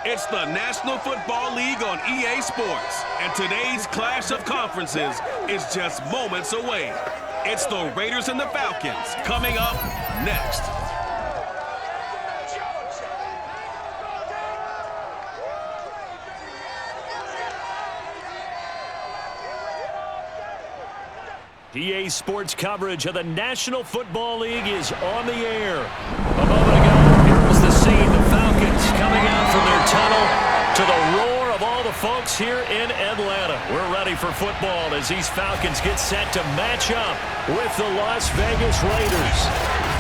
It's the National Football League on EA Sports, and today's clash of conferences is just moments away. It's the Raiders and the Falcons coming up next. EA Sports coverage of the National Football League is on the air. A moment ago, here was the scene. The Falcons coming out from their tunnel to the roar of all the folks here in Atlanta. We're ready for football as these Falcons get set to match up with the Las Vegas Raiders.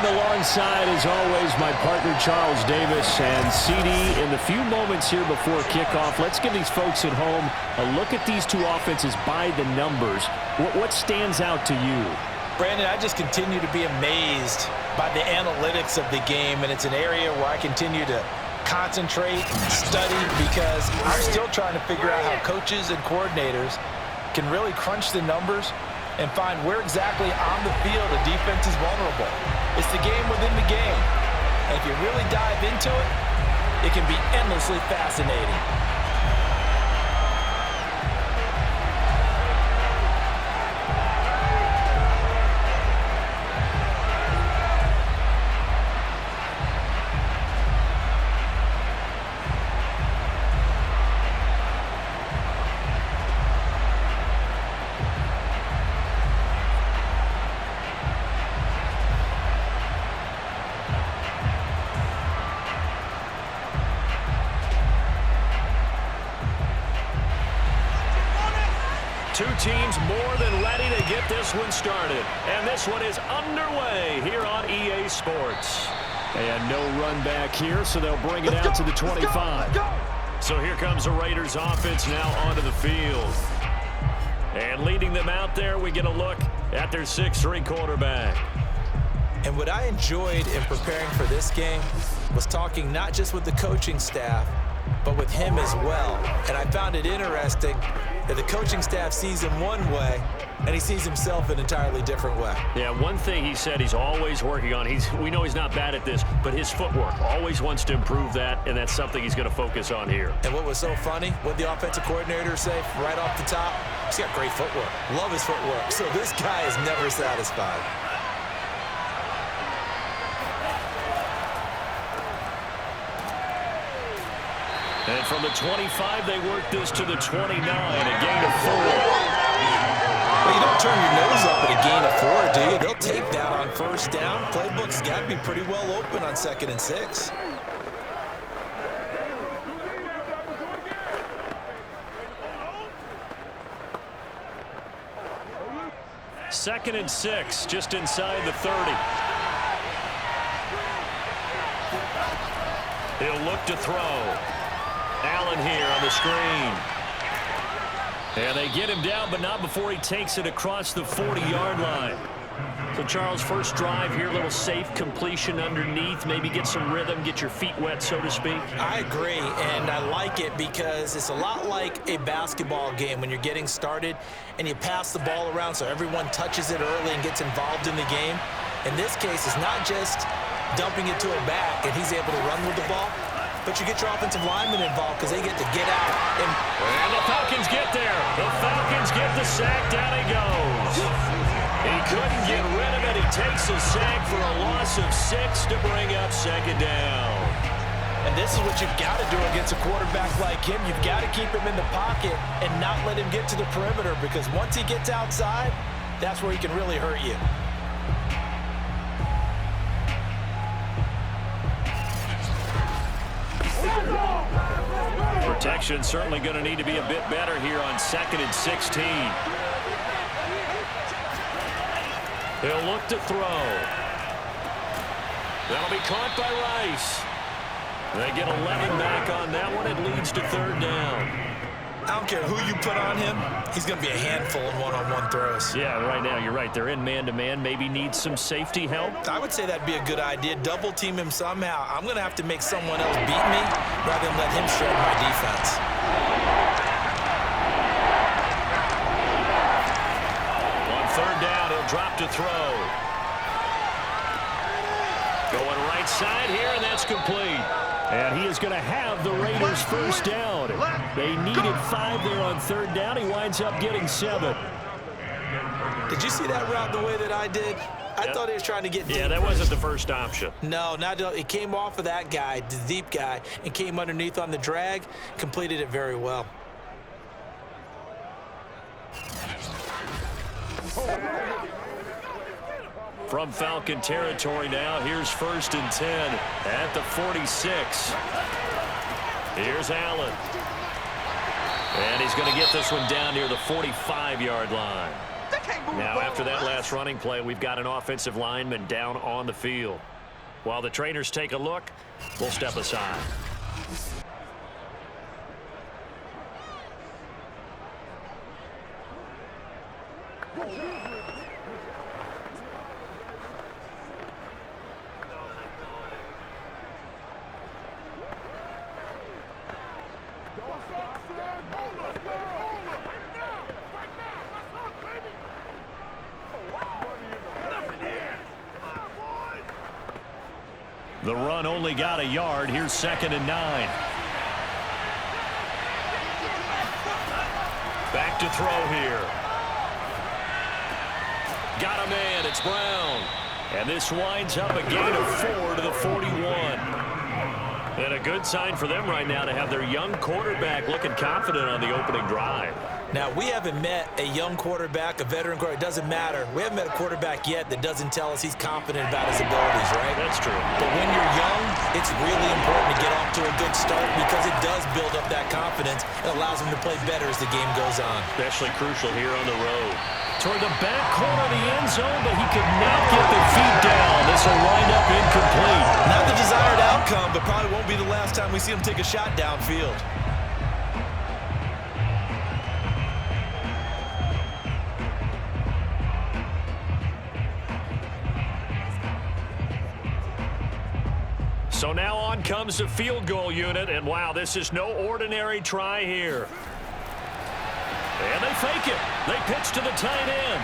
Alongside, as always, my partner Charles Davis and CD. In the few moments here before kickoff, let's give these folks at home a look at these two offenses by the numbers. What stands out to you? Brandon, I just continue to be amazed by the analytics of the game, and it's an area where I continue to concentrate and study because I'm still trying to figure out how coaches and coordinators can really crunch the numbers and find where exactly on the field a defense is vulnerable. It's the game within the game. And if you really dive into it, it can be endlessly fascinating. Two teams more than ready to get this one started. And this one is underway here on EA Sports. And no run back here, so they'll bring it out to the 25. So here comes the Raiders offense now onto the field. And leading them out there, we get a look at their 6'3" quarterback. And what I enjoyed in preparing for this game was talking not just with the coaching staff, but with him as well. And I found it interesting that the coaching staff sees him one way, and he sees himself an entirely different way. Yeah, one thing he said he's always working on, we know he's not bad at this, but his footwork, always wants to improve that, and that's something he's going to focus on here. And what was so funny, what the offensive coordinator say right off the top, he's got great footwork. Love his footwork. So this guy is never satisfied. And from the 25, they work this to the 29, a gain of 4. Well, you don't turn your nose up at a gain of 4, do you? They'll take that on first down. Playbook's got to be pretty well open on 2nd and 6. Second and 6, just inside the 30. He'll look to throw. Allen here on the screen. And they get him down, but not before he takes it across the 40-yard line. So, Charles, first drive here, a little safe completion underneath, maybe get some rhythm, get your feet wet, so to speak. I agree, and I like it because it's a lot like a basketball game when you're getting started and you pass the ball around so everyone touches it early and gets involved in the game. In this case, it's not just dumping it to a back and he's able to run with the ball, but you get your offensive linemen involved because they get to get out. And the Falcons get there. The Falcons get the sack. Down he goes. He couldn't get rid of it. He takes a sack for a loss of 6 to bring up 2nd down. And this is what you've got to do against a quarterback like him. You've got to keep him in the pocket and not let him get to the perimeter because once he gets outside, that's where he can really hurt you. Protection certainly going to need to be a bit better here on 2nd and 16. He'll look to throw. That'll be caught by Rice. They get 11 back on that one. It leads to 3rd down. I don't care who you put on him. He's going to be a handful in one-on-one throws. Yeah, right now, you're right. They're in man-to-man. Maybe need some safety help. I would say that'd be a good idea. Double team him somehow. I'm going to have to make someone else beat me rather than let him shred my defense. to throw. Going right side here, and that's complete. And he is going to have the Raiders first down. They needed 5 there on third down. He winds up getting 7. Did you see that route the way that I did? I thought he was trying to get deep. Yeah, that wasn't the first option. No, it came off of that guy, the deep guy, and came underneath on the drag, completed it very well. From Falcon territory now, here's 1st and 10 at the 46. Here's Allen. And he's going to get this one down near the 45-yard line. Now, after that last running play, we've got an offensive lineman down on the field. While the trainers take a look, we'll step aside. The run only got a yard. Here's 2nd and 9. Back to throw here. Got a man. It's Brown. And this winds up a gain of 4 to the 41. And a good sign for them right now to have their young quarterback looking confident on the opening drive. Now, we haven't met a young quarterback, a veteran quarterback. It doesn't matter. We haven't met a quarterback yet that doesn't tell us he's confident about his abilities, right? That's true. But when you're young, it's really important to get off to a good start because it does build up that confidence. It allows him to play better as the game goes on. Especially crucial here on the road. Toward the back corner of the end zone, but he could not get the feet down. This will wind up incomplete. Not the desired outcome, but probably won't be the last time we see him take a shot downfield. So now on comes the field goal unit, and wow, this is no ordinary try here. And they fake it. They pitch to the tight end.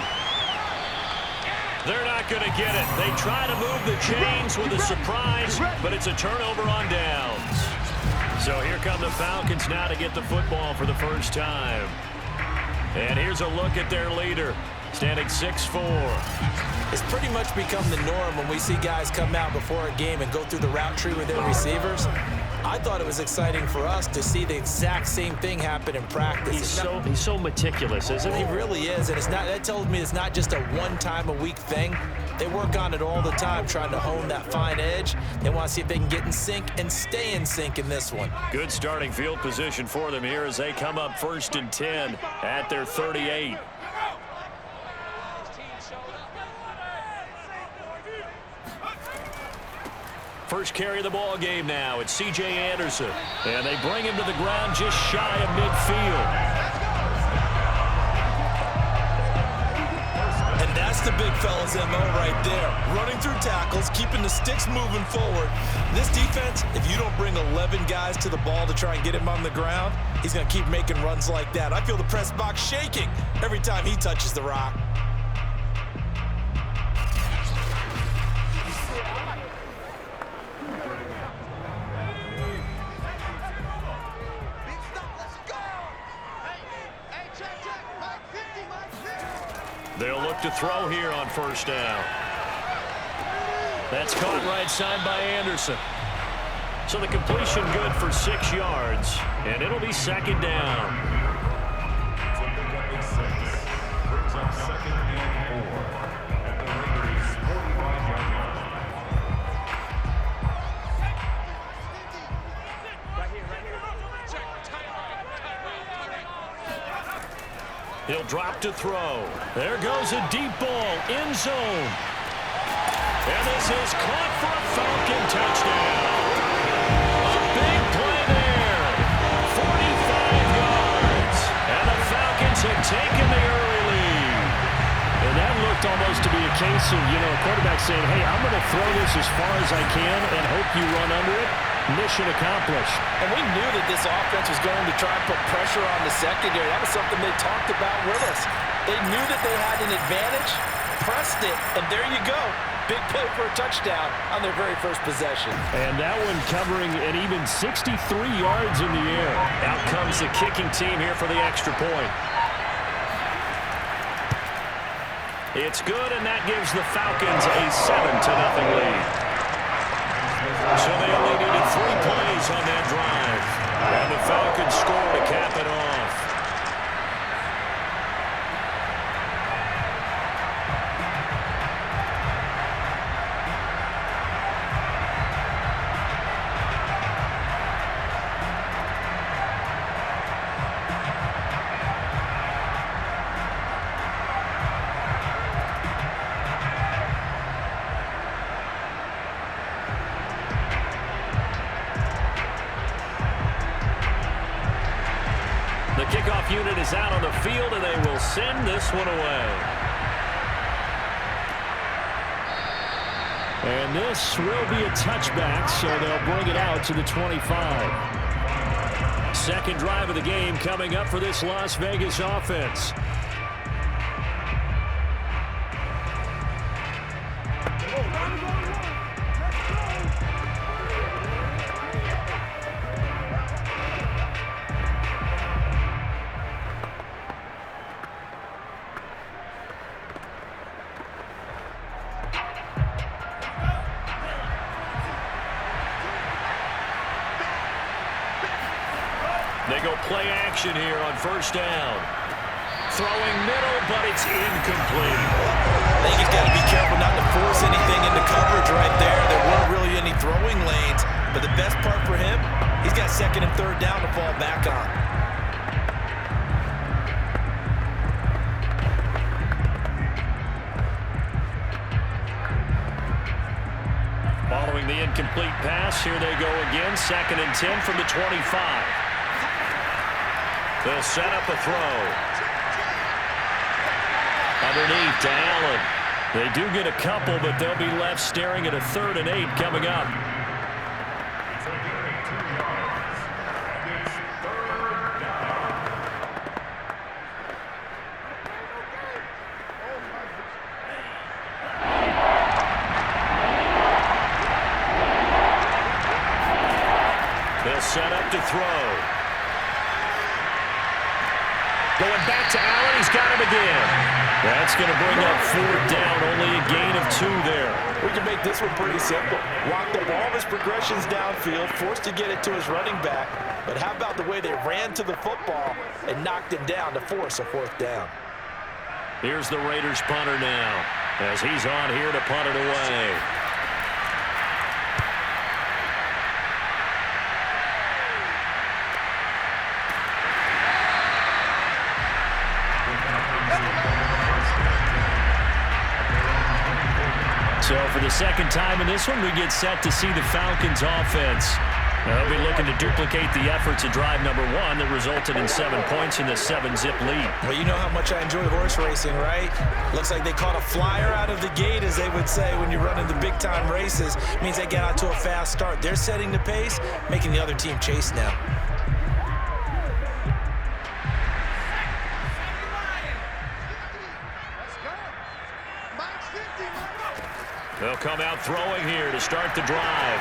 They're not going to get it. They try to move the chains with a surprise, but it's a turnover on downs. So here come the Falcons now to get the football for the first time. And here's a look at their leader, standing 6'4". It's pretty much become the norm when we see guys come out before a game and go through the route tree with their receivers. I thought it was exciting for us to see the exact same thing happen in practice. He's so meticulous, isn't he? He really is, and that tells me it's not just a one-time-a-week thing. They work on it all the time, trying to hone that fine edge. They want to see if they can get in sync and stay in sync in this one. Good starting field position for them here as they come up 1st and 10 at their 38. First carry of the ball game now. It's C.J. Anderson. And they bring him to the ground just shy of midfield. And that's the big fella's MO right there. Running through tackles, keeping the sticks moving forward. This defense, if you don't bring 11 guys to the ball to try and get him on the ground, he's going to keep making runs like that. I feel the press box shaking every time he touches the rock. They'll look to throw here on 1st down. That's caught right side by Anderson. So the completion good for 6 yards, and it'll be 2nd down. He'll drop to throw. There goes a deep ball, end zone. And this is caught for a Falcon touchdown. A big play there. 45 yards. And the Falcons have taken the early lead. And that looked almost to be a case of, a quarterback saying, hey, I'm going to throw this as far as I can and hope you run under it. Mission accomplished. And we knew that this offense was going to try and put pressure on the secondary. That was something they talked about with us. They knew that they had an advantage. pressed it, and there you go. Big play for a touchdown on their very first possession. And that one covering an even 63 yards in the air. Out comes the kicking team here for the extra point. It's good, and that gives the Falcons a 7-0 lead. So they only needed 3 plays on that drive. And the Falcons score to cap it off. The kickoff unit is out on the field, and they will send this one away. And this will be a touchback, so they'll bring it out to the 25. Second drive of the game coming up for this Las Vegas offense. They go play action here on first down. Throwing middle, but it's incomplete. I think he's got to be careful not to force anything into coverage right there. There weren't really any throwing lanes, but the best part for him, he's got second and third down to fall back on. Following the incomplete pass, here they go again. Second and 10 from the 25. They'll set up a throw. Underneath to Allen. They do get a couple, but they'll be left staring at a 3rd and 8 coming up. They'll set up to throw. Going back to Allen, he's got him again. That's going to bring up 4th down, only a gain of 2 there. We can make this one pretty simple. Walked up all of his progressions downfield, forced to get it to his running back. But how about the way they ran to the football and knocked him down to force a 4th down? Here's the Raiders punter now, as he's on here to punt it away. So for the second time in this one, we get set to see the Falcons offense. They'll be looking to duplicate the efforts of drive number 1 that resulted in 7 points in the 7-zip lead. Well, you know how much I enjoy horse racing, right? Looks like they caught a flyer out of the gate, as they would say when you're running the big-time races. It means they get out to a fast start. They're setting the pace, making the other team chase now. They'll come out throwing here to start the drive.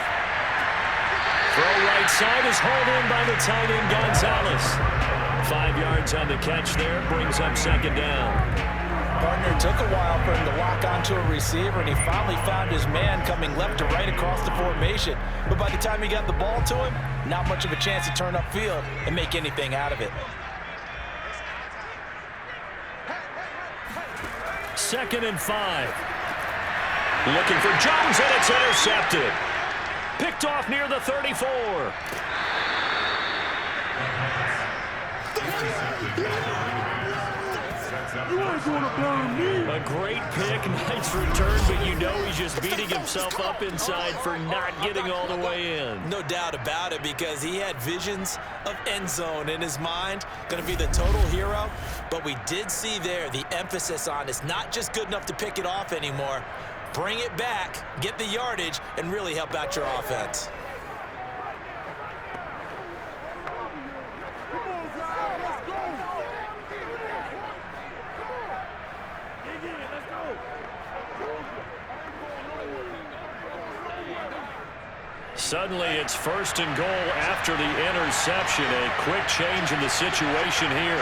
Throw right side is hauled in by the tight end Gonzalez. 5 yards on the catch there, brings up second down. Partner, took a while for him to lock onto a receiver, and he finally found his man coming left to right across the formation. But by the time he got the ball to him, not much of a chance to turn upfield and make anything out of it. Second and 5. Looking for Jones, and it's intercepted. Picked off near the 34. A great pick, nice return, but you know he's just beating himself up inside for not getting all the way in. No doubt about it, because he had visions of end zone in his mind. Going to be the total hero, but we did see there the emphasis on it's not just good enough to pick it off anymore. Bring it back, get the yardage, and really help out your offense. Suddenly it's 1st and goal after the interception. A quick change in the situation here.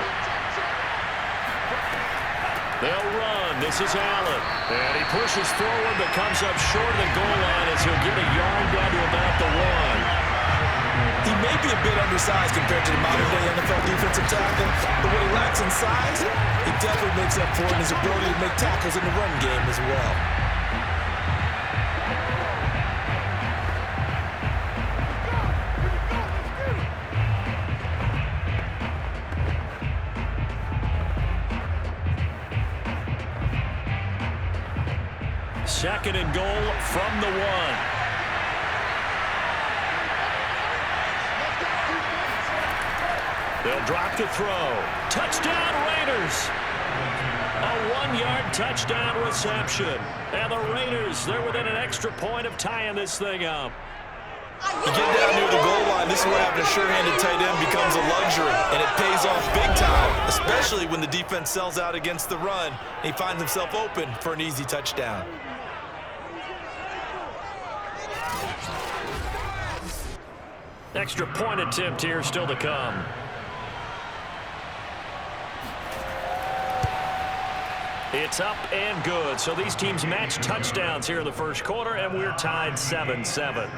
They'll run. This is Allen. And he pushes forward but comes up short of the goal line as he'll get a yard down to about the 1. He may be a bit undersized compared to the modern-day NFL defensive tackle, but what he lacks in size, he definitely makes up for it in his ability to make tackles in the run game as well. Second and goal from the 1. They'll drop the throw. Touchdown, Raiders. A 1-yard touchdown reception. And the Raiders, they're within an extra point of tying this thing up. You get down near the goal line, this is where having a sure-handed tight end becomes a luxury, and it pays off big time, especially when the defense sells out against the run, and he finds himself open for an easy touchdown. Extra point attempt here still to come. It's up and good. So these teams match touchdowns here in the first quarter, and we're tied 7-7.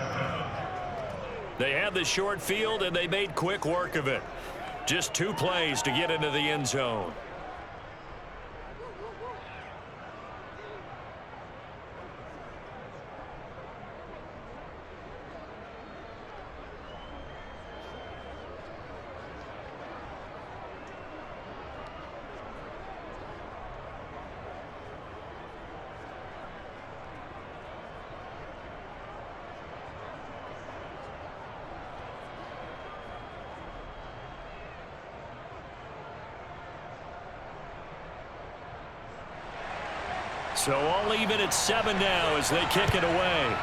They had the short field, and they made quick work of it. Just 2 plays to get into the end zone. So all even at 7 now as they kick it away.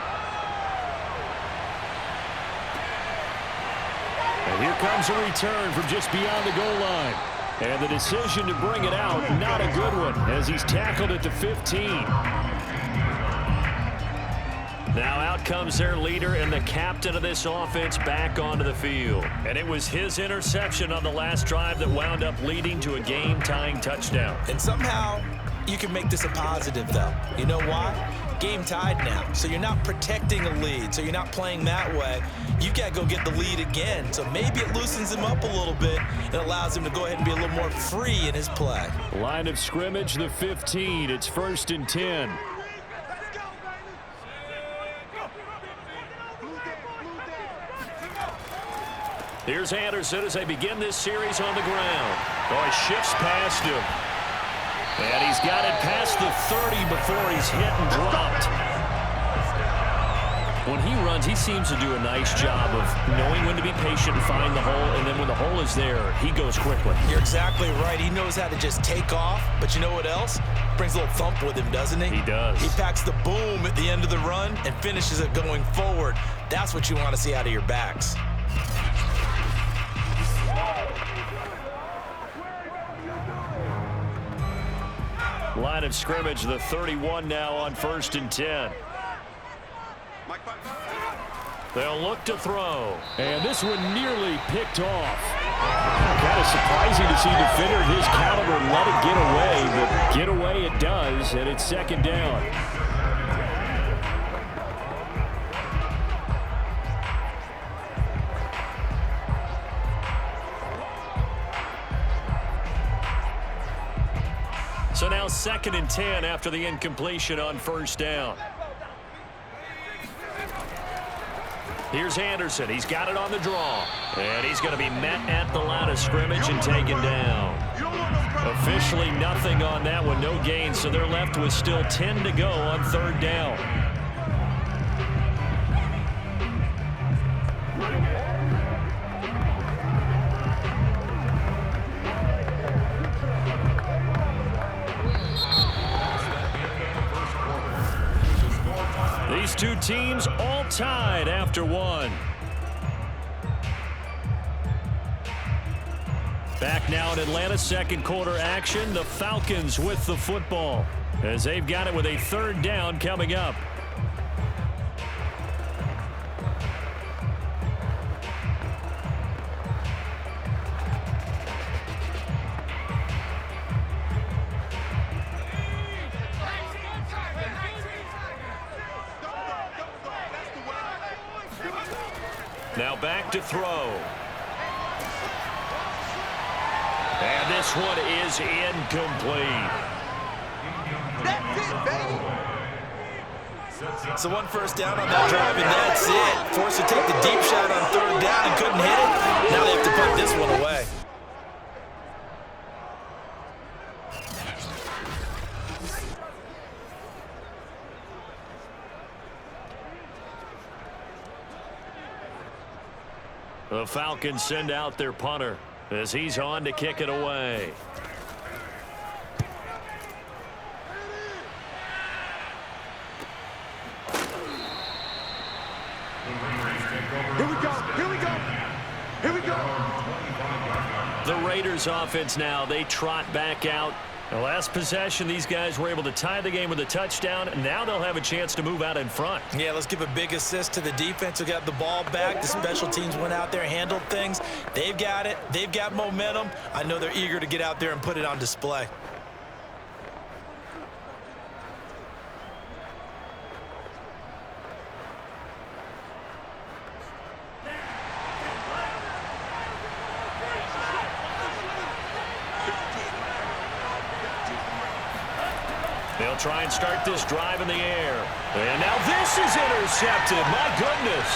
And here comes a return from just beyond the goal line. And the decision to bring it out, not a good one, as he's tackled at the 15. Now out comes their leader and the captain of this offense back onto the field. And it was his interception on the last drive that wound up leading to a game-tying touchdown. And somehow you can make this a positive, though. You know why? Game tied now, so you're not protecting a lead, so you're not playing that way. You've got to go get the lead again, so maybe it loosens him up a little bit and allows him to go ahead and be a little more free in his play. Line of scrimmage, the 15. It's 1st and 10. Here's Anderson as they begin this series on the ground. Oh, he shifts past him. And he's got it past the 30 before he's hit and dropped. When he runs, he seems to do a nice job of knowing when to be patient and find the hole, and then when the hole is there, he goes quickly. You're exactly right. He knows how to just take off, but you know what else? Brings a little thump with him, doesn't he? He does. He packs the boom at the end of the run and finishes it going forward. That's what you want to see out of your backs. Line of scrimmage, the 31 now on 1st and 10. They'll look to throw. And this one nearly picked off. Kind of surprising to see a defender of his caliber let it get away, but get away it does, and it's 2nd down. So now 2nd and 10 after the incompletion on 1st down. Here's Anderson. He's got it on the draw. And he's going to be met at the line of scrimmage and taken down. Officially nothing on that one. No gain. So they're left with still 10 to go on 3rd down. These two teams all tied after 1. Back now in Atlanta, 2nd quarter action. The Falcons with the football as they've got it with a 3rd down coming up. Now back to throw. And this one is incomplete. That's it, baby. So one first down on that drive, and that's it. Forced to take the deep shot on third down and couldn't hit it. Now they have to put this one away. The Falcons send out their punter as he's on to kick it away. Here we go. Here we go. Here we go. The Raiders offense now, they trot back out. The last possession, these guys were able to tie the game with a touchdown, and now they'll have a chance to move out in front. Yeah, let's give a big assist to the defense who got the ball back. The special teams went out there, handled things. They've got it. They've got momentum. I know they're eager to get out there and put it on display. They'll try and start this drive in the air. And now this is intercepted. My goodness.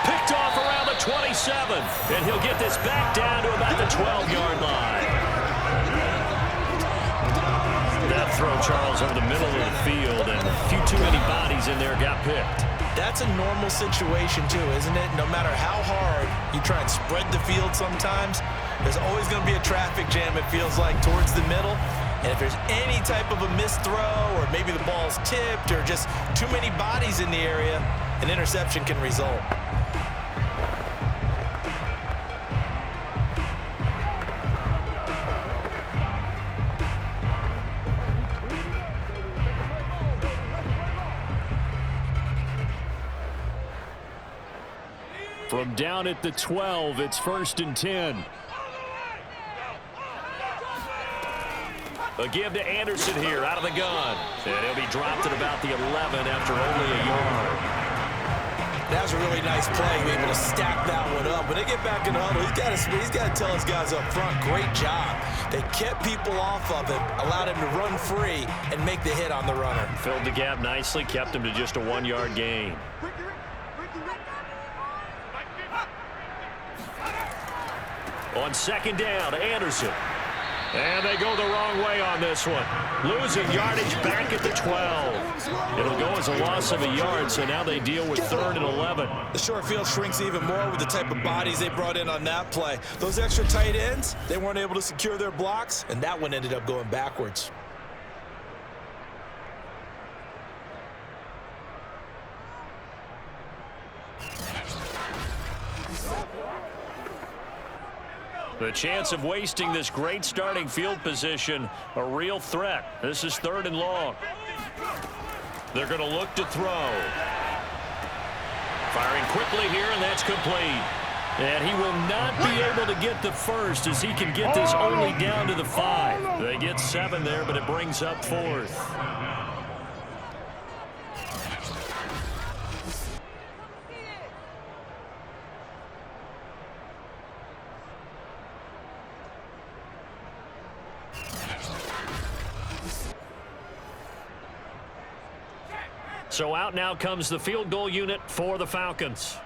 Picked off around the 27. And he'll get this back down to about the 12-yard line. That throw, Charles, over the middle of the field. And a few too many bodies in there got picked. That's a normal situation, too, isn't it? No matter how hard you try and spread the field sometimes, there's always going to be a traffic jam, it feels like, towards the middle. And if there's any type of a missed throw or maybe the ball's tipped or just too many bodies in the area, an interception can result. From down at the 12, it's 1st and 10. A give to Anderson here out of the gun. And he'll be dropped at about the 11 after only a yard. That was a really nice play. Be able to stack that one up. When they get back in the huddle, he's got to tell his guys up front, great job. They kept people off of him, allowed him to run free and make the hit on the runner. Filled the gap nicely, kept him to just a 1-yard gain. On 2nd down, Anderson. And they go the wrong way on this one. Losing yardage back at the 12. It'll go as a loss of a yard, so now they deal with 3rd and 11. The short field shrinks even more with the type of bodies they brought in on that play. Those extra tight ends, they weren't able to secure their blocks, and that one ended up going backwards. The chance of wasting this great starting field position, a real threat. This is 3rd and long. They're going to look to throw. Firing quickly here, and that's complete. And he will not be able to get the first as he can get this only down to the 5. They get 7 there, but it brings up 4th. So out now comes the field goal unit for the Falcons.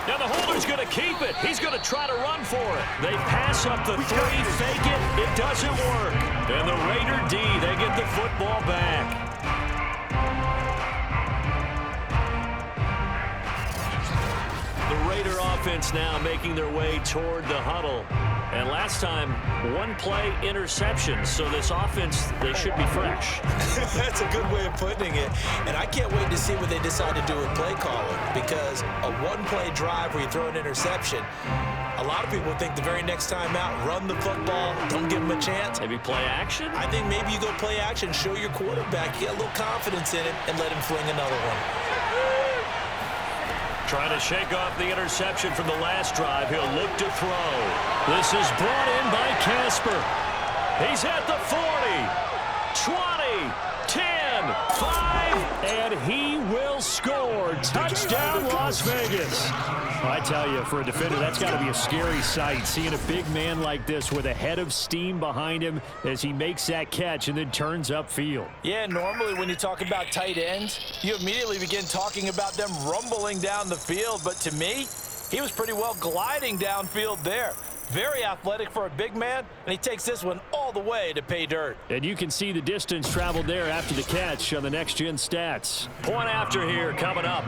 Now the holder's going to keep it. He's going to try to run for it. They pass up the 3, fake it. It doesn't work. And the Raider D, they get the football back. The Raider offense now making their way toward the huddle. And last time, 1-play interception. So this offense, they should be fresh. That's a good way of putting it. And I can't wait to see what they decide to do with play calling. Because a 1-play drive where you throw an interception, a lot of people think the very next time out, run the football, don't give them a chance. Maybe play action? I think maybe you go play action, show your quarterback, you got a little confidence in it, and let him fling another one. Trying to shake off the interception from the last drive. He'll look to throw. This is brought in by Casper. He's at the 40, 20, 10, 5, And he will score. Touchdown, Las Vegas. I tell you, for a defender, that's got to be a scary sight, seeing a big man like this with a head of steam behind him as he makes that catch and then turns upfield. Yeah, normally when you talk about tight ends, you immediately begin talking about them rumbling down the field. But to me, he was pretty well gliding downfield there. Very athletic for a big man, and he takes this one all the way to pay dirt. And you can see the distance traveled there after the catch on the next-gen stats. Point after here coming up.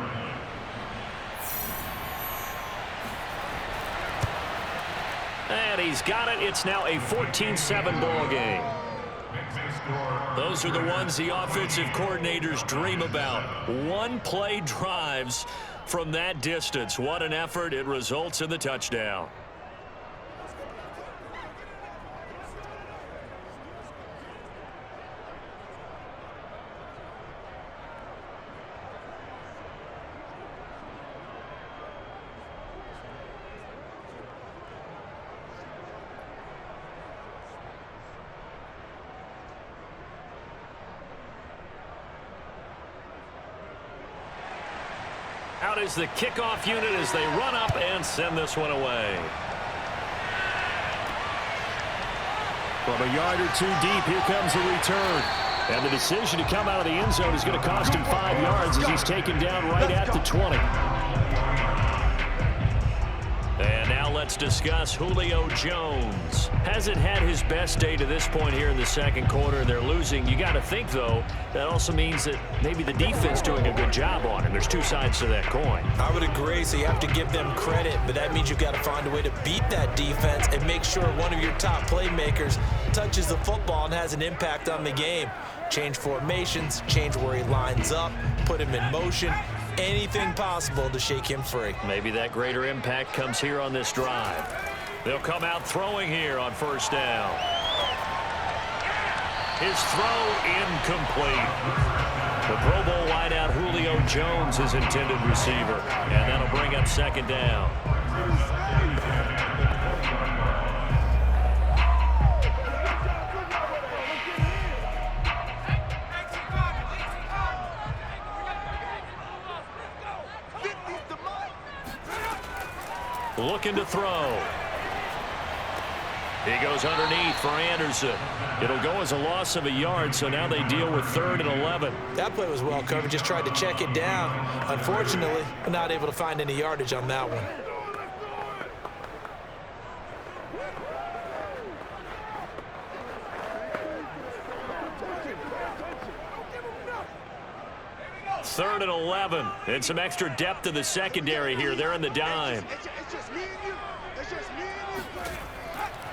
And he's got it. It's now a 14-7 ball game. Those are the ones the offensive coordinators dream about. One-play drives from that distance. What an effort. It results in the touchdown. Out is the kickoff unit as they run up and send this one away. From a yard or two deep, here comes the return. And the decision to come out of the end zone is going to cost him 5 yards as he's taken down right at the 20. And now let's discuss Julio Jones. Hasn't had his best day to this point here in the second quarter. They're losing. You got to think, though, that also means that maybe the defense doing a good job on him. There's two sides to that coin. I would agree, so you have to give them credit, but that means you've got to find a way to beat that defense and make sure one of your top playmakers touches the football and has an impact on the game. Change formations, change where he lines up, put him in motion. Anything possible to shake him free. Maybe that greater impact comes here on this drive. They'll come out throwing here on first down. His throw incomplete. The Pro Bowl wideout Julio Jones, his intended receiver. And that'll bring up second down. Looking to throw. He goes underneath for Anderson. It'll go as a loss of a yard, so now they deal with 3rd and 11. That play was well covered. Just tried to check it down. Unfortunately, not able to find any yardage on that one. Third and 11. And some extra depth to the secondary here. They're in the dime.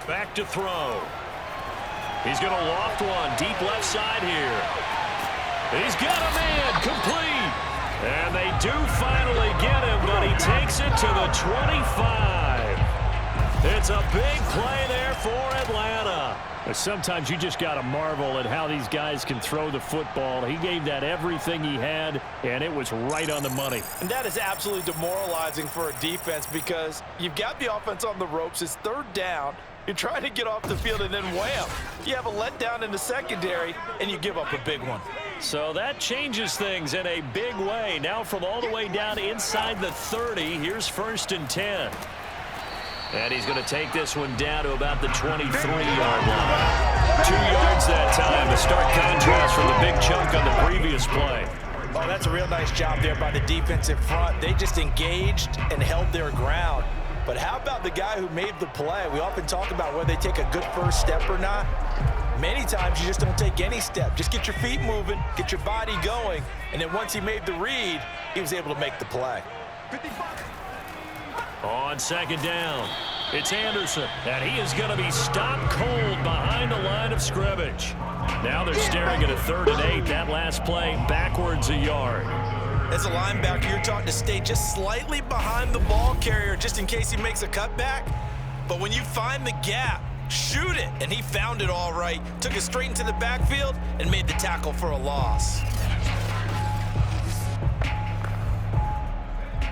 Back to throw. He's going to loft one. Deep left side here. He's got a man. Complete. And they do finally get him, but he takes it to the 25. It's a big play there for Atlanta. Sometimes you just got to marvel at how these guys can throw the football. He gave that everything he had, and it was right on the money. And that is absolutely demoralizing for a defense because you've got the offense on the ropes. It's 3rd down. You're trying to get off the field, and then wham, you have a letdown in the secondary, and you give up a big one. So that changes things in a big way. Now from all the way down inside the 30, here's 1st and 10. And he's going to take this one down to about the 23-yard line. 2 yards that time. A stark contrast from the big chunk on the previous play. Oh, that's a real nice job there by the defensive front. They just engaged and held their ground. But how about the guy who made the play? We often talk about whether they take a good first step or not. Many times you just don't take any step. Just get your feet moving, get your body going, and then once he made the read, he was able to make the play. On second down, it's Anderson, and he is going to be stopped cold behind the line of scrimmage. Now they're staring at a 3rd and 8. That last play backwards a yard. As a linebacker, you're taught to stay just slightly behind the ball carrier just in case he makes a cutback. But when you find the gap, shoot it. And he found it all right. Took it straight into the backfield and made the tackle for a loss.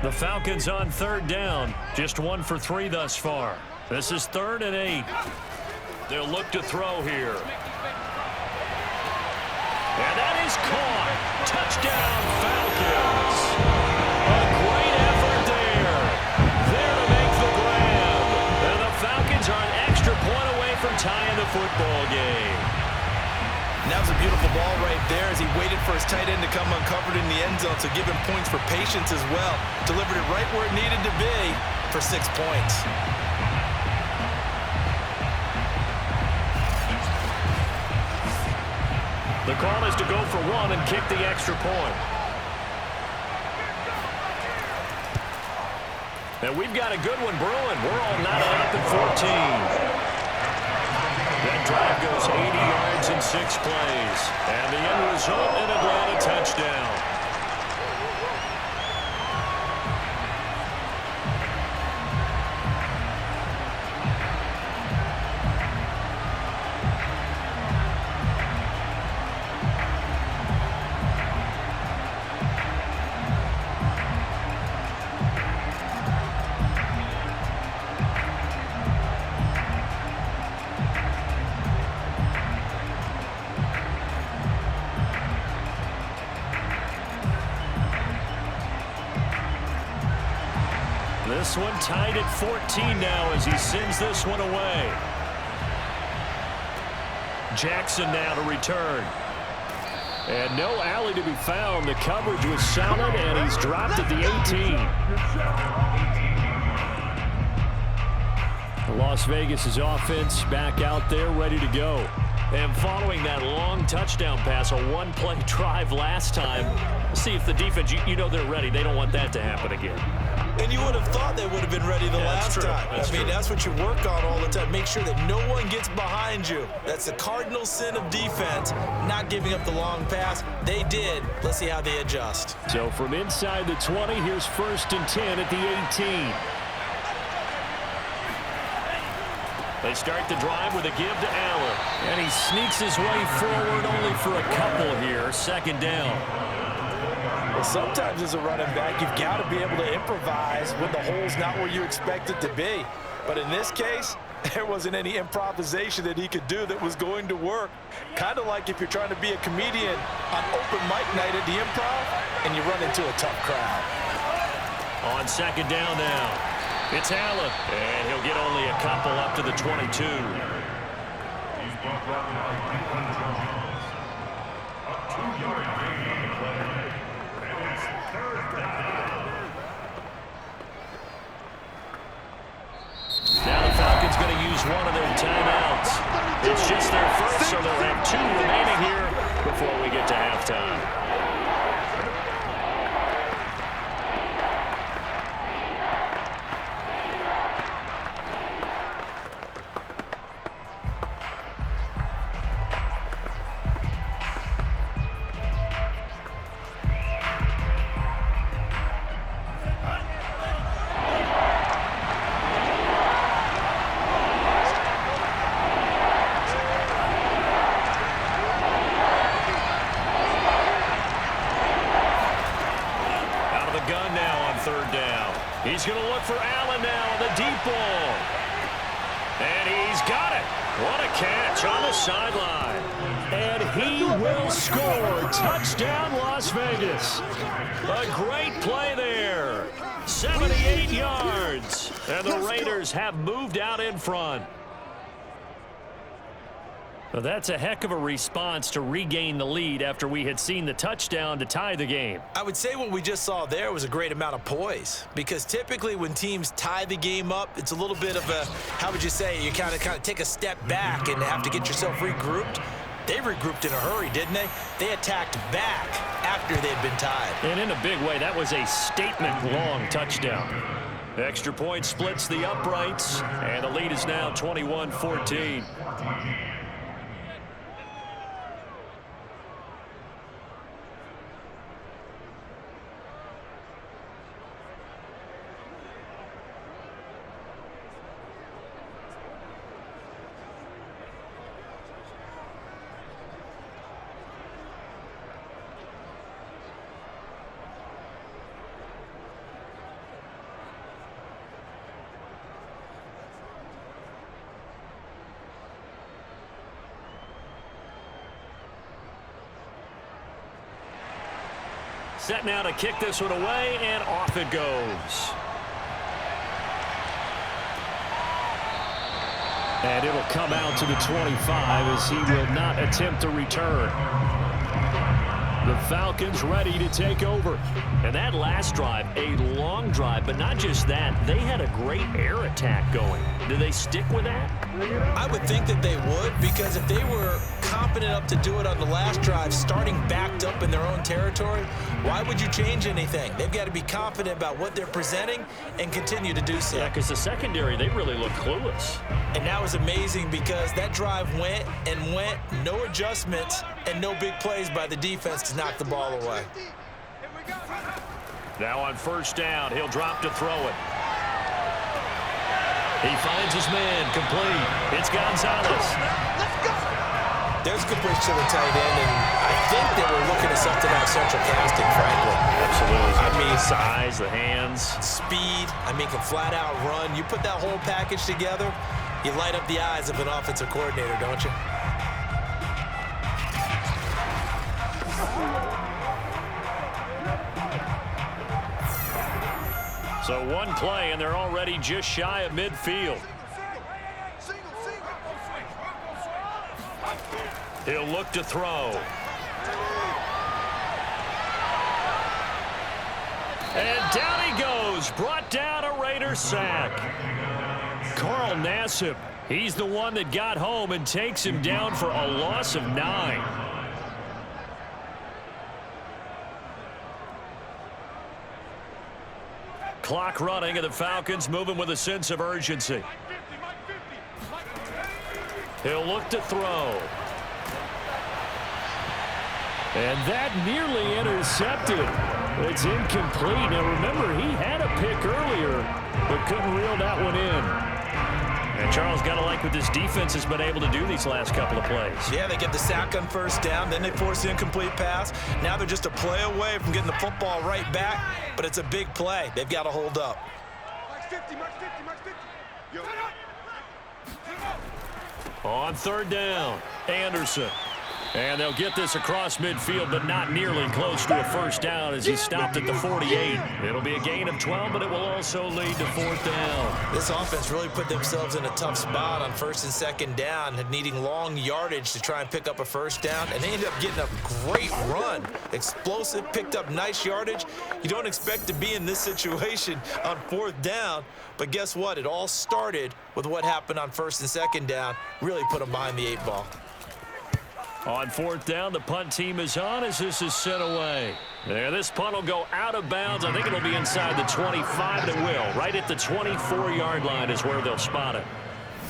The Falcons on 3rd down. Just 1 for 3 thus far. This is 3rd and 8. They'll look to throw here. And that is caught. Touchdown, Falcons. A great effort there. There to make the grab. And the Falcons are an extra point away from tying the football game. And that was a beautiful ball right there as he waited for his tight end to come uncovered in the end zone, so give him points for patience as well. Delivered it right where it needed to be for 6 points. The call is to go for one and kick the extra point. And we've got a good one brewing. We're all knotted up at 14. That drive goes 80 yards in 6 plays. And the end result, an Atlanta touchdown. This one tied at 14 now as he sends this one away. Jackson now to return. And no alley to be found. The coverage was solid, and he's dropped at the 18. Las Vegas' offense back out there ready to go. And following that long touchdown pass, a one-play drive last time, see if the defense, you know they're ready. They don't want that to happen again. And you would have thought they would have been ready the last time. I mean, that's what you work on all the time. Make sure that no one gets behind you. That's the cardinal sin of defense, not giving up the long pass. They did. Let's see how they adjust. So from inside the 20, here's 1st and 10 at the 18. They start the drive with a give to Allen. And he sneaks his way forward only for a couple here. 2nd down. Well, sometimes as a running back, you've got to be able to improvise when the hole's not where you expect it to be. But in this case, there wasn't any improvisation that he could do that was going to work. Kind of like if you're trying to be a comedian on open mic night at the Improv and you run into a tough crowd. On 2nd down now, it's Allen. And he'll get only a couple up to the 22. Now the Falcons going to use one of their timeouts. It's just their first, so they'll have 2 remaining here before we get to halftime. He's going to look for Allen now, the deep ball. And he's got it. What a catch on the sideline. And he will score. Touchdown, Las Vegas. A great play there. 78 yards. And the Raiders have moved out in front. Well, that's a heck of a response to regain the lead after we had seen the touchdown to tie the game. I would say what we just saw there was a great amount of poise, because typically when teams tie the game up, it's a little bit of a, how would you say, you kind of take a step back and have to get yourself regrouped. They regrouped in a hurry, didn't they? They attacked back after they'd been tied. And in a big way, that was a statement-long touchdown. The extra point splits the uprights, and the lead is now 21-14. set now to kick this one away, and off it goes. And it'll come out to the 25 as he will not attempt to return. The Falcons ready to take over. And that last drive, a long drive, but not just that. They had a great air attack going. Do they stick with that? I would think that they would, because if they were confident enough to do it on the last drive, starting backed up in their own territory, why would you change anything? They've got to be confident about what they're presenting and continue to do so. Yeah, because the secondary, they really look clueless. And that was amazing because that drive went and went, no adjustments, and no big plays by the defense to knock the ball away. Now on first down, he'll drop to throw it. He finds his man, complete. It's Gonzalez. There's a good pitch to the tight end, and I think they were looking at something out central casting, frankly. Absolutely. I mean, size, the hands. Speed, can flat out run. You put that whole package together, you light up the eyes of an offensive coordinator, don't you? So one play, and they're already just shy of midfield. He'll look to throw. And down he goes. Brought down a Raider sack. Carl Nassib, he's the one that got home and takes him down for a loss of 9. Clock running, and the Falcons moving with a sense of urgency. He'll look to throw. And that nearly intercepted. It's incomplete. Now remember, he had a pick earlier, but couldn't reel that one in. And Charles, got to like what this defense has been able to do these last couple of plays. Yeah, they get the sack on first down, then they force the incomplete pass. Now they're just a play away from getting the football right back, but it's a big play. They've got to hold up. On third down, Anderson. And they'll get this across midfield, but not nearly close to a first down as he stopped at the 48. It'll be a gain of 12, but it will also lead to fourth down. This offense really put themselves in a tough spot on first and second down, needing long yardage to try and pick up a first down, and they ended up getting a great run. Explosive, picked up nice yardage. You don't expect to be in this situation on fourth down, but guess what? It all started with what happened on first and second down. Really put them behind the 8 ball. On fourth down, the punt team is on as this is sent away. There, this punt will go out of bounds. I think it'll be inside the 25, and it will. Right at the 24-yard line is where they'll spot it.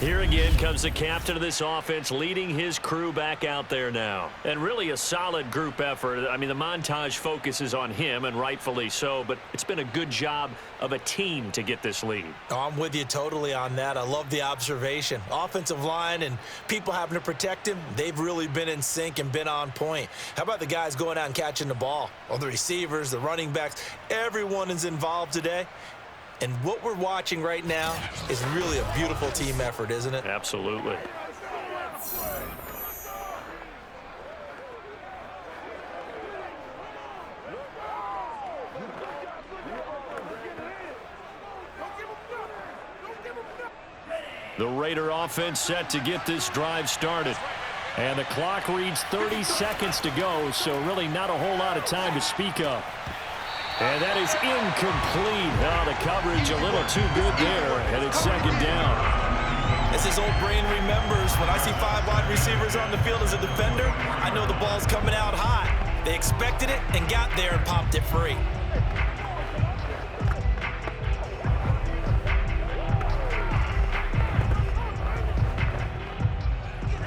Here again comes the captain of this offense, leading his crew back out there now. And really a solid group effort. I mean, the montage focuses on him, and rightfully so, but it's been a good job of a team to get this lead. Oh, I'm with you totally on that. I love the observation. Offensive line and people having to protect him, they've really been in sync and been on point. How about the guys going out and catching the ball? Well, the receivers, the running backs, everyone is involved today. And what we're watching right now is really a beautiful team effort, isn't it? Absolutely. The Raider offense set to get this drive started. And the clock reads 30 seconds to go, so really not a whole lot of time to speak of. And that is incomplete. Oh, the coverage a little too good there, and it's second down. As his old brain remembers, when I see 5 wide receivers on the field as a defender, I know the ball's coming out hot. They expected it and got there and popped it free.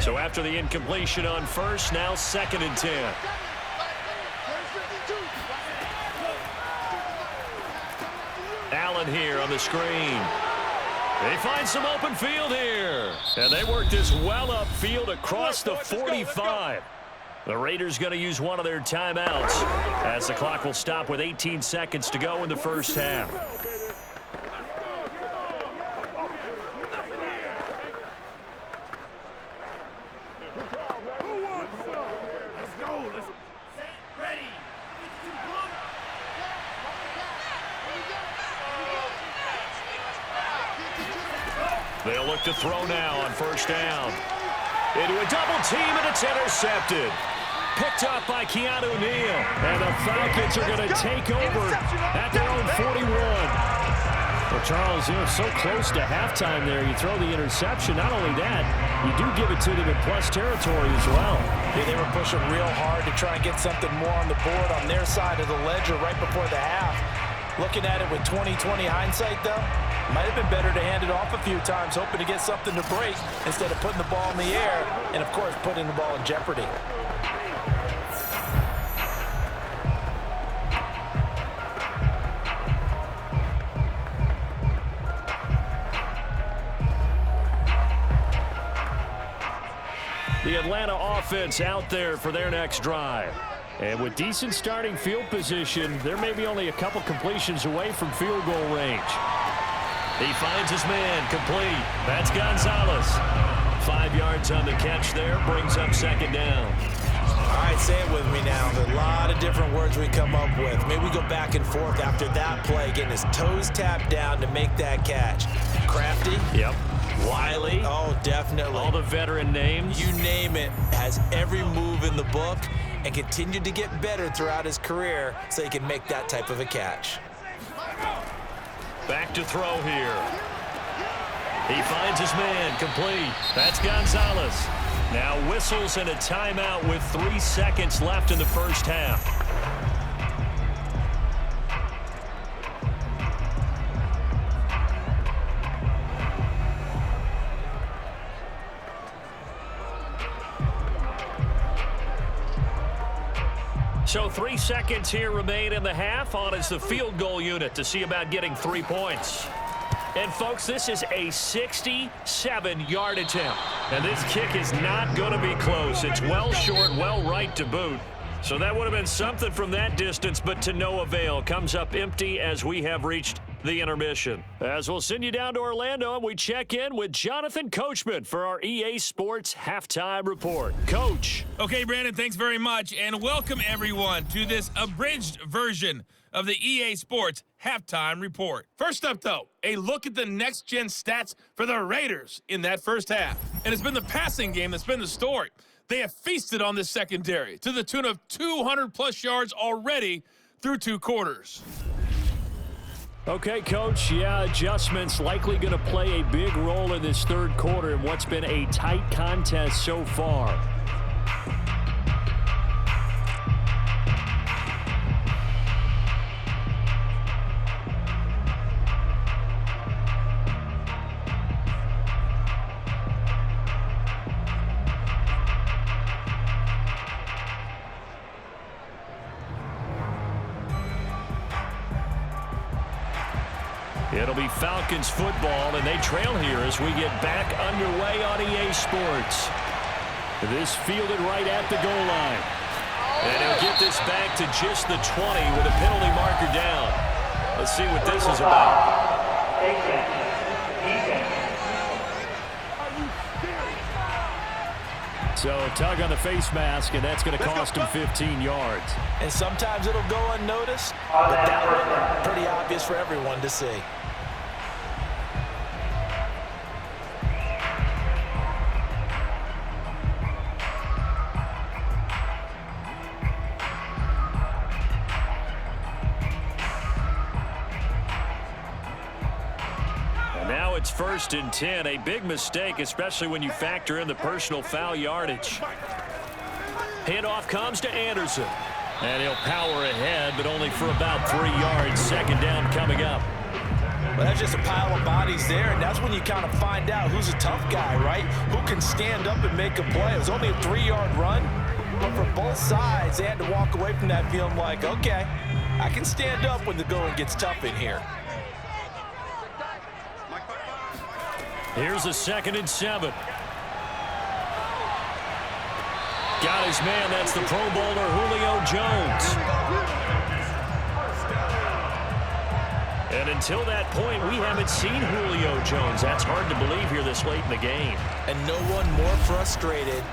So after the incompletion on first, now second and 10. Allen here on the screen. They find some open field here. And they work this well upfield across the 45. The Raiders going to use one of their timeouts as the clock will stop with 18 seconds to go in the first half. They'll look to throw now on first down. Into a double team, and it's intercepted. Picked up by Keanu Neal. And the Falcons are going to take over at their own 41. Well, Charles, so close to halftime there. You throw the interception. Not only that, you do give it to them in plus territory as well. Yeah, they were pushing real hard to try and get something more on the board on their side of the ledger right before the half. Looking at it with 20/20 hindsight, though, might have been better to hand it off a few times, hoping to get something to break instead of putting the ball in the air and, of course, putting the ball in jeopardy. The Atlanta offense out there for their next drive. And with decent starting field position, there may be only a couple completions away from field goal range. He finds his man, complete. That's Gonzalez. 5 yards on the catch there, brings up second down. All right, say it with me now. There's a lot of different words we come up with. Maybe we go back and forth after that play, getting his toes tapped down to make that catch. Crafty? Yep. Wiley? Oh, definitely. All the veteran names? You name it. Has every move in the book and continued to get better throughout his career so he can make that type of a catch. Back to throw here. He finds his man, complete. That's Gonzalez. Now whistles and a timeout with 3 seconds left in the first half. So 3 seconds here remain in the half. On is the field goal unit to see about getting 3 points. And, folks, this is a 67-yard attempt. And this kick is not going to be close. It's well short, well right to boot. So that would have been something from that distance, but to no avail. Comes up empty as we have reached the intermission. As we'll send you down to Orlando, and we check in with Jonathan Coachman for our EA Sports Halftime Report. Coach. Okay, Brandon, thanks very much, and welcome everyone to this abridged version of the EA Sports Halftime Report. First up, though, a look at the next-gen stats for the Raiders in that first half. And it's been the passing game that's been the story. They have feasted on this secondary to the tune of 200-plus yards already through 2 quarters. Okay, Coach, adjustments likely going to play a big role in this third quarter in what's been a tight contest so far. It'll be Falcons football, and they trail here as we get back underway on EA Sports. This fielded right at the goal line. And he'll get this back to just the 20 with a penalty marker down. Let's see what this is about. So tug on the face mask, and that's going to cost him 15 yards. And sometimes it'll go unnoticed, but that one pretty obvious for everyone to see. Now it's 1st and 10, a big mistake, especially when you factor in the personal foul yardage. Handoff comes to Anderson, and he'll power ahead, but only for about 3 yards. Second down coming up. Well, that's just a pile of bodies there, and that's when you kind of find out who's a tough guy, right? Who can stand up and make a play. It was only a 3-yard run, but for both sides, they had to walk away from that feeling like, okay, I can stand up when the going gets tough in here. Here's a 2nd and 7. Got his man. That's the Pro Bowler, Julio Jones. And until that point, we haven't seen Julio Jones. That's hard to believe here this late in the game. And no one more frustrated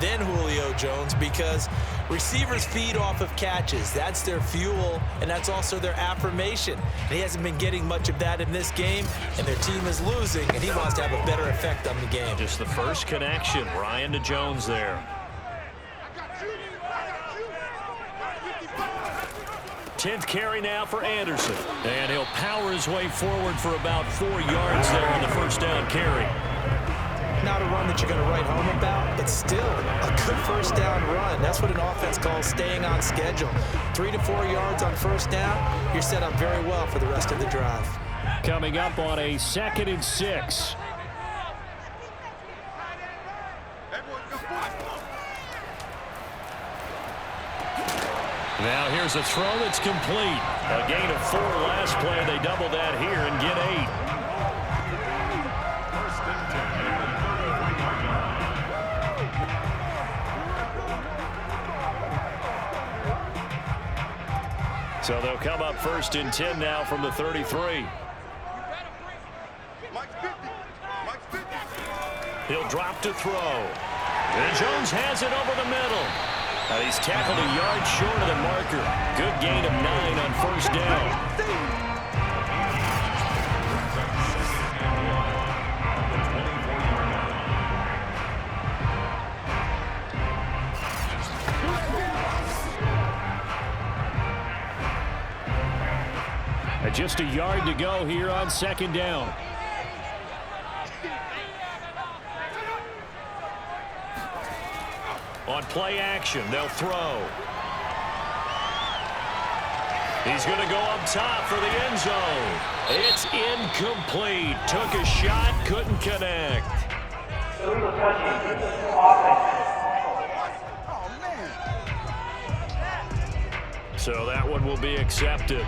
then Julio Jones, because receivers feed off of catches. That's their fuel, and that's also their affirmation. And he hasn't been getting much of that in this game, and their team is losing, and he wants to have a better effect on the game. Just the first connection, Ryan to Jones there. 10th carry now for Anderson. And he'll power his way forward for about 4 yards there on the first down carry. Not a run that you're going to write home about, but still a good first down run. That's what an offense calls staying on schedule. 3 to 4 yards on first down, you're set up very well for the rest of the drive. Coming up on a 2nd and 6. Now here's a throw that's complete. A gain of 4 last play. They double that here and get 8. So they'll come up 1st and 10 now from the 33. He'll drop to throw. And Jones has it over the middle. And he's tackled a yard short of the marker. Good gain of 9 on first down. And just a yard to go here on 2nd down. On play action, they'll throw. He's going to go up top for the end zone. It's incomplete. Took a shot, couldn't connect. So that one will be accepted.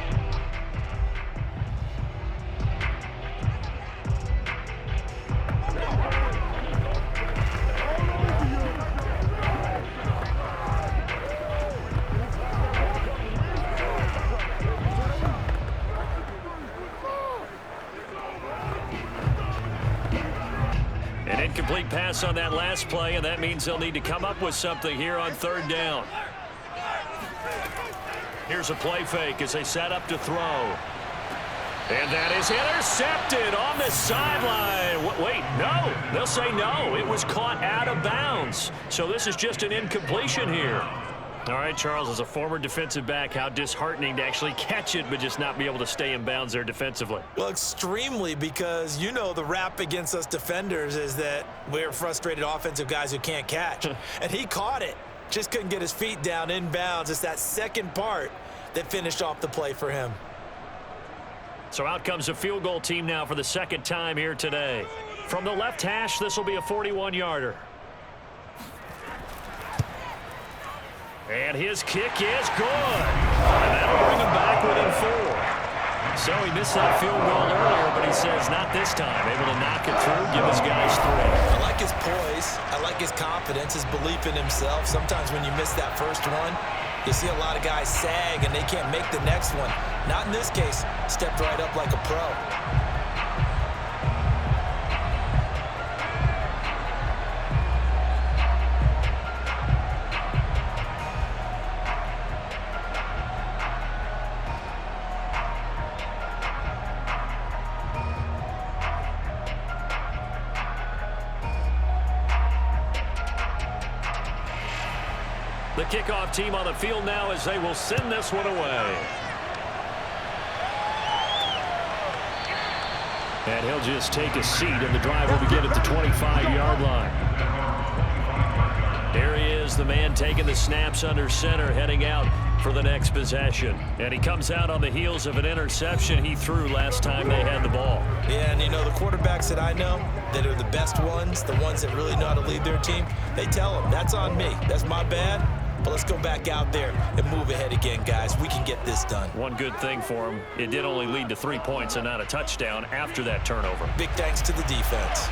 Incomplete pass on that last play, and that means they'll need to come up with something here on 3rd down. Here's a play fake as they set up to throw. And that is intercepted on the sideline. Wait, no. They'll say no. It was caught out of bounds. So this is just an incompletion here. All right, Charles, as a former defensive back, how disheartening to actually catch it but just not be able to stay in bounds there defensively. Well, extremely, because you know the rap against us defenders is that we're frustrated offensive guys who can't catch. And he caught it. Just couldn't get his feet down in bounds. It's that second part that finished off the play for him. So out comes a field goal team now for the 2nd time here today. From the left hash, this will be a 41-yarder. And his kick is good. And that'll bring him back within 4. So he missed that field goal earlier, but he says not this time. Able to knock it through, give his guys 3. I like his poise. I like his confidence, his belief in himself. Sometimes when you miss that first one, you see a lot of guys sag and they can't make the next one. Not in this case. Stepped right up like a pro. The kickoff team on the field now as they will send this one away. And he'll just take a seat, and the drive will begin at the 25-yard line. There he is, the man taking the snaps under center, heading out for the next possession. And he comes out on the heels of an interception he threw last time they had the ball. Yeah, and you know, the quarterbacks that I know that are the best ones, the ones that really know how to lead their team, they tell them, that's on me. That's my bad. But let's go back out there and move ahead again, guys. We can get this done. One good thing for him, it did only lead to 3 points and not a touchdown after that turnover. Big thanks to the defense.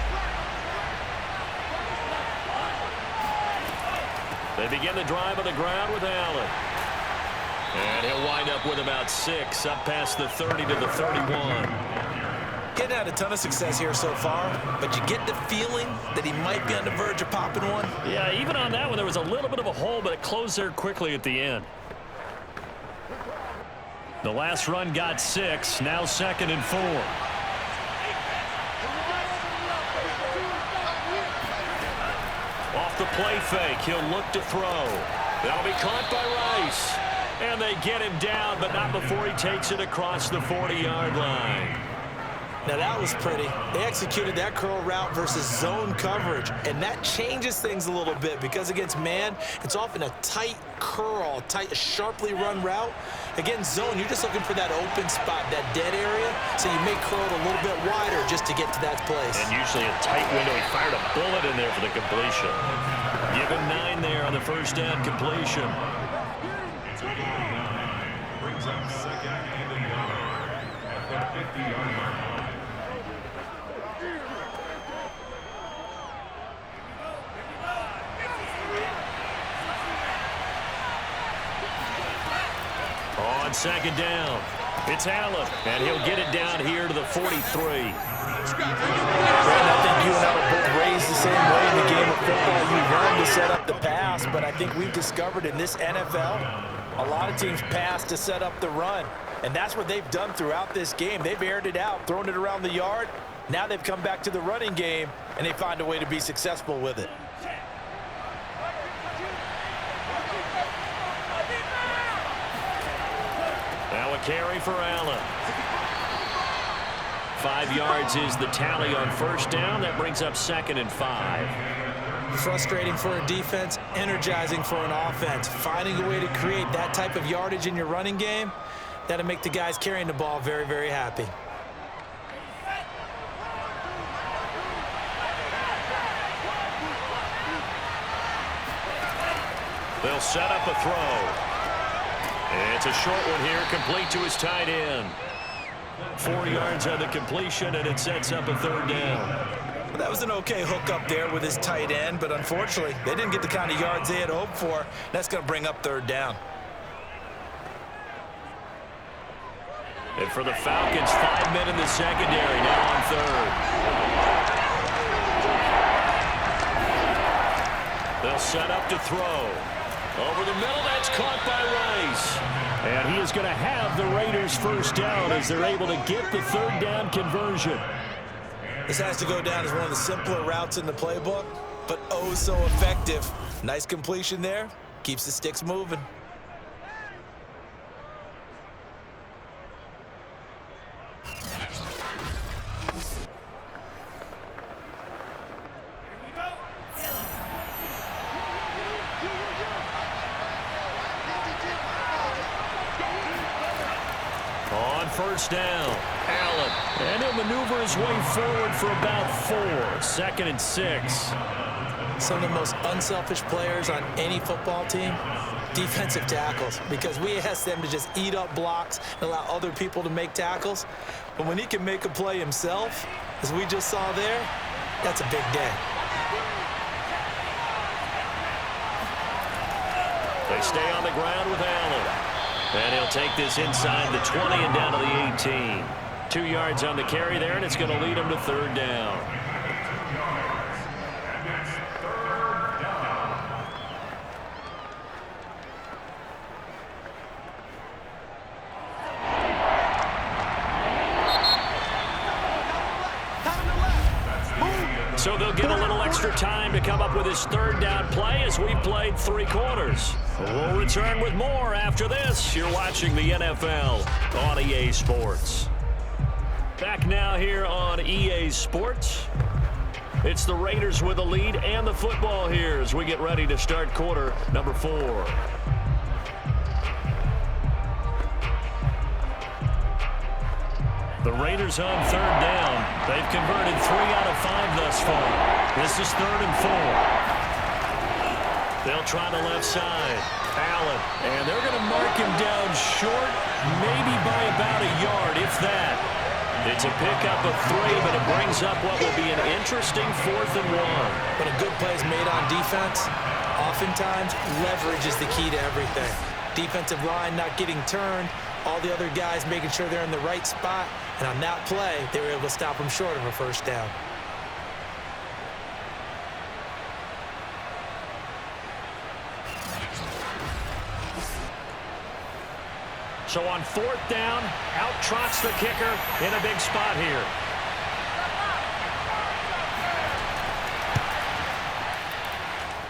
They begin the drive on the ground with Allen. And he'll wind up with about 6, up past the 30 to the 31. He hasn't had a ton of success here so far, but you get the feeling that he might be on the verge of popping one. Yeah, even on that one, there was a little bit of a hole, but it closed there quickly at the end. The last run got 6, now 2nd and 4. Off the play fake, he'll look to throw. That'll be caught by Rice. And they get him down, but not before he takes it across the 40-yard line. Now that was pretty. They executed that curl route versus zone coverage, and that changes things a little bit because against man, it's often a tight curl, sharply run route. Against zone, you're just looking for that open spot, that dead area, so you may curl it a little bit wider just to get to that place. And usually a tight window. He fired a bullet in there for the completion. Give him 9 there on the first down completion. Brings up 2nd and 1 at the 50-yard line. On 2nd down, it's Allen, and he'll get it down here to the 43. Brandon, I think you and I were both raised the same way in the game of football. You learn to set up the pass, but I think we've discovered in this NFL, a lot of teams pass to set up the run, and that's what they've done throughout this game. They've aired it out, thrown it around the yard. Now they've come back to the running game, and they find a way to be successful with it. Now a carry for Allen. 5 yards is the tally on first down. That brings up 2nd and 5. Frustrating for a defense, energizing for an offense. Finding a way to create that type of yardage in your running game, that'll make the guys carrying the ball very, very happy. They'll set up a throw. It's a short one here, complete to his tight end. 4 yards on the completion, and it sets up a 3rd down. Well, that was an okay hook up there with his tight end, but unfortunately, they didn't get the kind of yards they had hoped for. That's going to bring up 3rd down. And for the Falcons, 5 men in the secondary, now on 3rd. They'll set up to throw. Over the middle, that's caught by Rice. And he is going to have the Raiders first down as they're able to get the 3rd down conversion. This has to go down as one of the simpler routes in the playbook, but oh so effective. Nice completion there. Keeps the sticks moving. First down, Allen, and he'll maneuver his way forward for about 4. 2nd and 6. Some of the most unselfish players on any football team, defensive tackles, because we ask them to just eat up blocks and allow other people to make tackles. But when he can make a play himself, as we just saw there, that's a big day. They stay on the ground with Allen. And he'll take this inside the 20 and down to the 18. 2 yards on the carry there, and it's going to lead him to 3rd down. So they'll get a little extra time to come up with his 3rd down play as we played 3 quarters. We'll return with more after this. You're watching the NFL on EA Sports. Back now here on EA Sports. It's the Raiders with the lead and the football here as we get ready to start quarter number 4. The Raiders on 3rd down. They've converted 3 out of 5 thus far. This is 3rd and 4. They'll try the left side. Allen. And they're going to mark him down short, maybe by about a yard, if that. It's a pickup of 3, but it brings up what will be an interesting 4th and 1. When a good play is made on defense, oftentimes leverage is the key to everything. Defensive line not getting turned, all the other guys making sure they're in the right spot, And on that play, they were able to stop him short of a first down. So on 4th down, out trots the kicker in a big spot here.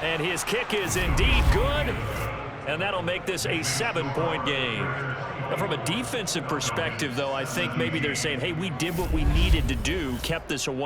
And his kick is indeed good, and that'll make this a 7-point game. Now, from a defensive perspective, though, I think maybe they're saying, hey, we did what we needed to do, kept this a 1.